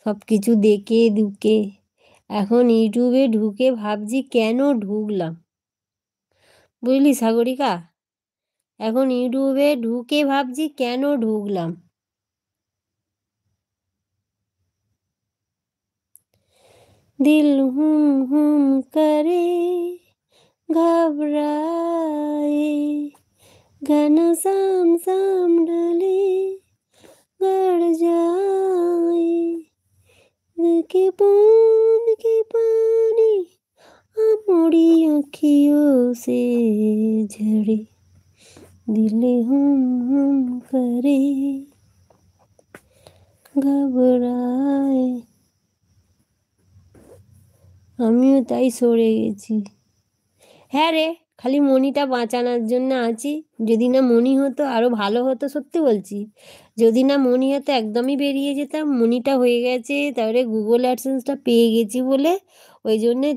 সব কিছু দেখে দুকে এখন ইউটিউবে ঢুকে ভাবছি কেন ঢুকলাম, বুঝলি সাগরিকা? এখন ইউটিউবে ঢুকে ভাবছি কেন ঢুকলাম। দিল হুম হুম করে घबराए, घनश्याम श्याम ढले गड़ जाए, दिल के बूंद के पानी अपनी अखियों से झड़े, दिल हम करे घबराए। আমিও তাই সরে গেছি। হ্যাঁ রে, খালি মনিটা বাঁচানোর জন্য আছি। যদি না মনি হতো আরো ভালো হতো, সত্যি বলছি। যদি না মনি হতো একদমই বেরিয়ে যেতাম। মনিটা হয়ে গেছে, তারপরে গুগল অ্যাডসেন্সটা পেয়ে গেছি বলে ওই জন্যে